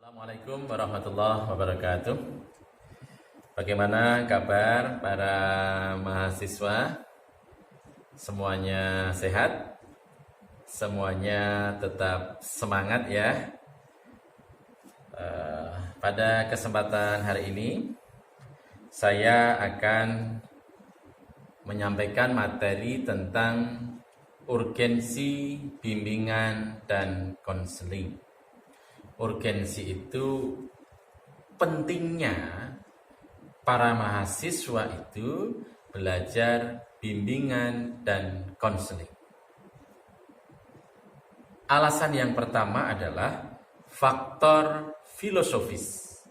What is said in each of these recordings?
Assalamualaikum warahmatullahi wabarakatuh. Bagaimana kabar para mahasiswa? Semuanya sehat? Semuanya tetap semangat ya? Pada kesempatan hari ini saya akan menyampaikan materi tentang urgensi bimbingan dan konseling. Urgensi itu pentingnya para mahasiswa itu belajar bimbingan dan konseling. Alasan yang pertama adalah faktor filosofis.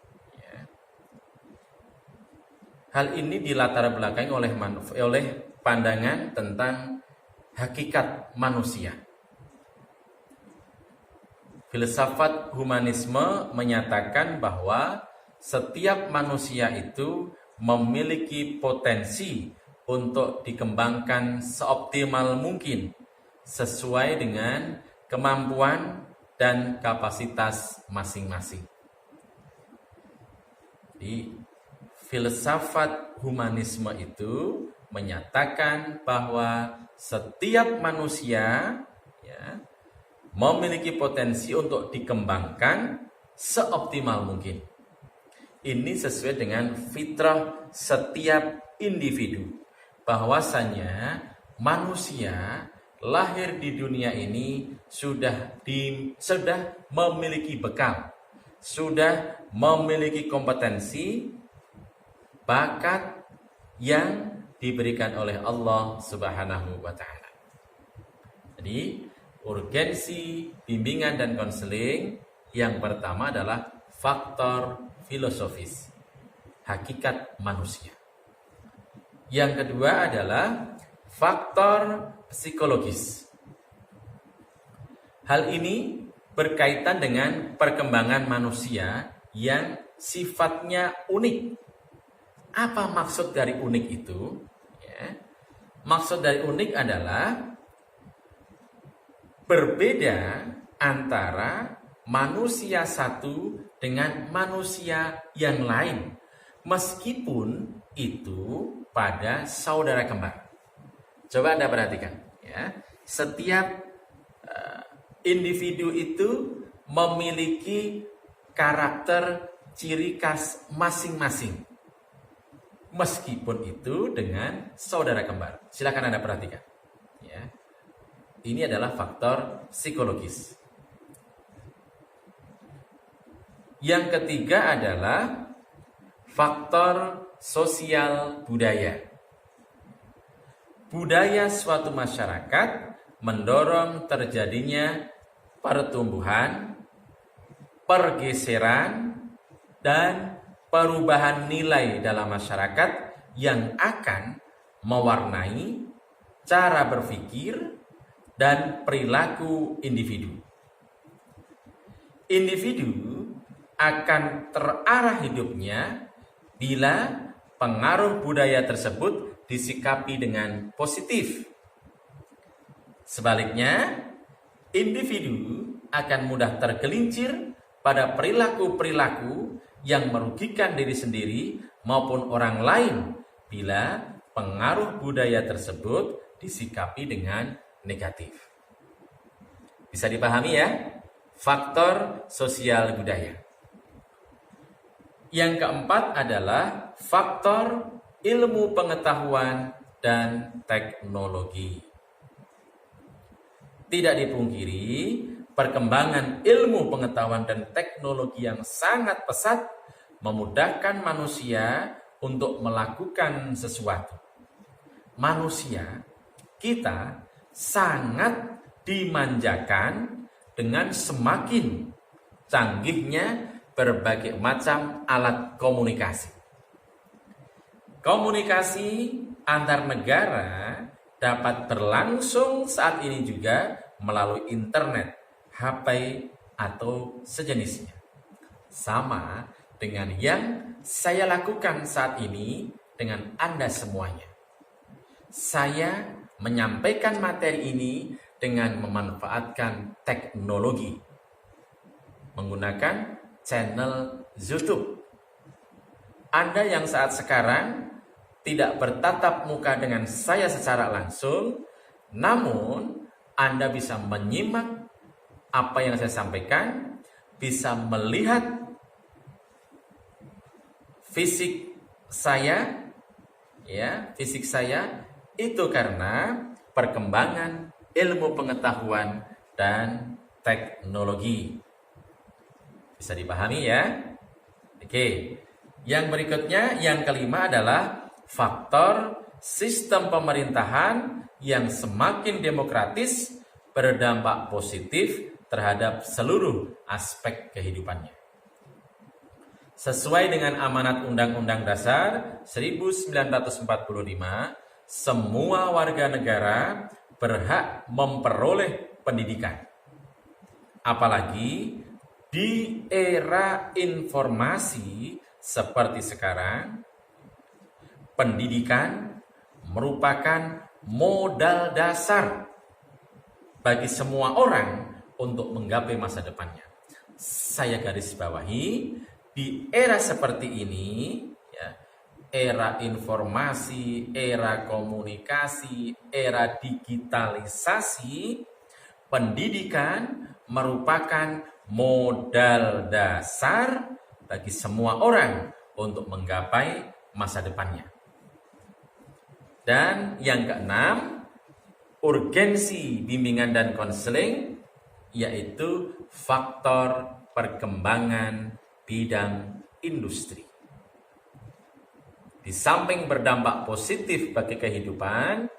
Hal ini dilatar belakangi oleh pandangan tentang hakikat manusia. Filsafat humanisme menyatakan bahwa setiap manusia itu memiliki potensi untuk dikembangkan seoptimal mungkin sesuai dengan kemampuan dan kapasitas masing-masing. Di filsafat humanisme itu menyatakan bahwa setiap manusia memiliki potensi untuk dikembangkan seoptimal mungkin. Ini sesuai dengan fitrah setiap individu. Bahwasanya manusia lahir di dunia ini sudah memiliki bekal, sudah memiliki kompetensi, bakat yang diberikan oleh Allah Subhanahu wa Ta'ala. Jadi urgensi bimbingan dan konseling yang pertama adalah faktor filosofis, hakikat manusia. Yang kedua adalah faktor psikologis. Hal ini berkaitan dengan perkembangan manusia yang sifatnya unik. Apa maksud dari unik itu? Maksud dari unik adalah berbeda antara manusia satu dengan manusia yang lain, meskipun itu pada saudara kembar. Coba Anda perhatikan, ya. Setiap individu itu memiliki karakter ciri khas masing-masing, meskipun itu dengan saudara kembar. Silakan Anda perhatikan, ya. Ini adalah faktor psikologis. Yang ketiga adalah faktor sosial budaya. Budaya suatu masyarakat mendorong terjadinya pertumbuhan, pergeseran, dan perubahan nilai dalam masyarakat yang akan mewarnai cara berpikir dan perilaku individu. Individu akan terarah hidupnya bila pengaruh budaya tersebut disikapi dengan positif. Sebaliknya, individu akan mudah tergelincir pada perilaku-perilaku yang merugikan diri sendiri maupun orang lain bila pengaruh budaya tersebut disikapi dengan negatif. Bisa dipahami ya? Faktor sosial budaya. Yang keempat adalah faktor ilmu pengetahuan dan teknologi. Tidak dipungkiri, perkembangan ilmu pengetahuan dan teknologi yang sangat pesat memudahkan manusia untuk melakukan sesuatu. Manusia, kita sangat dimanjakan dengan semakin canggihnya berbagai macam alat komunikasi. Komunikasi antar negara dapat berlangsung saat ini juga melalui internet, HP, atau sejenisnya. Sama dengan yang saya lakukan saat ini dengan Anda semuanya. Saya menyampaikan materi ini dengan memanfaatkan teknologi, menggunakan channel YouTube. Anda yang saat sekarang tidak bertatap muka dengan saya secara langsung, namun Anda bisa menyimak apa yang saya sampaikan, bisa melihat fisik saya, fisik saya itu karena perkembangan ilmu pengetahuan dan teknologi. Bisa dipahami ya? Oke. Yang berikutnya, yang kelima adalah faktor sistem pemerintahan yang semakin demokratis berdampak positif terhadap seluruh aspek kehidupannya. Sesuai dengan amanat Undang-Undang Dasar 1945, semua warga negara berhak memperoleh pendidikan. Apalagi di era informasi seperti sekarang, pendidikan merupakan modal dasar bagi semua orang untuk menggapai masa depannya. Saya garis bawahi, di era seperti ini, era informasi, era komunikasi, era digitalisasi, pendidikan merupakan modal dasar bagi semua orang untuk menggapai masa depannya. Dan yang keenam, urgensi bimbingan dan konseling, yaitu faktor perkembangan bidang industri. Di samping berdampak positif bagi kehidupan,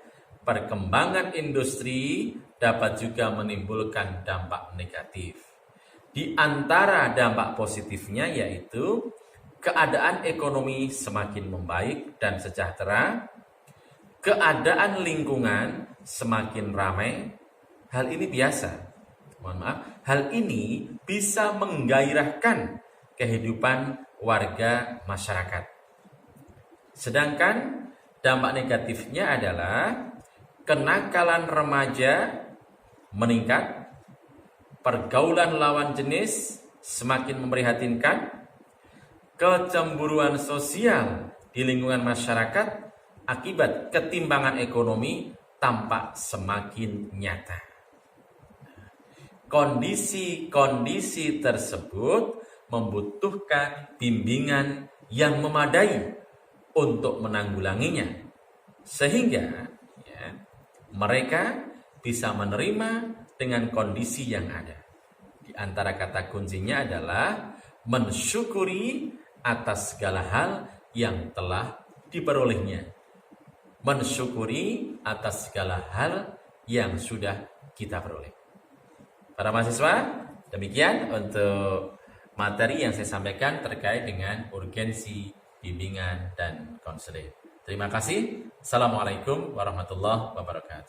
perkembangan industri dapat juga menimbulkan dampak negatif. Di antara dampak positifnya yaitu keadaan ekonomi semakin membaik dan sejahtera, keadaan lingkungan semakin ramai. Hal ini biasa. Hal ini bisa menggairahkan kehidupan warga masyarakat. Sedangkan dampak negatifnya adalah kenakalan remaja meningkat, pergaulan lawan jenis semakin memprihatinkan, kecemburuan sosial di lingkungan masyarakat akibat ketimpangan ekonomi tampak semakin nyata. Kondisi-kondisi tersebut membutuhkan bimbingan yang memadai untuk menanggulanginya, sehingga mereka bisa menerima dengan kondisi yang ada. Di antara kata kuncinya adalah mensyukuri atas segala hal yang telah diperolehnya. Mensyukuri atas segala hal yang sudah kita peroleh. Para mahasiswa, demikian untuk materi yang saya sampaikan terkait dengan urgensi bimbingan dan konseling. Terima kasih. Assalamualaikum warahmatullahi wabarakatuh.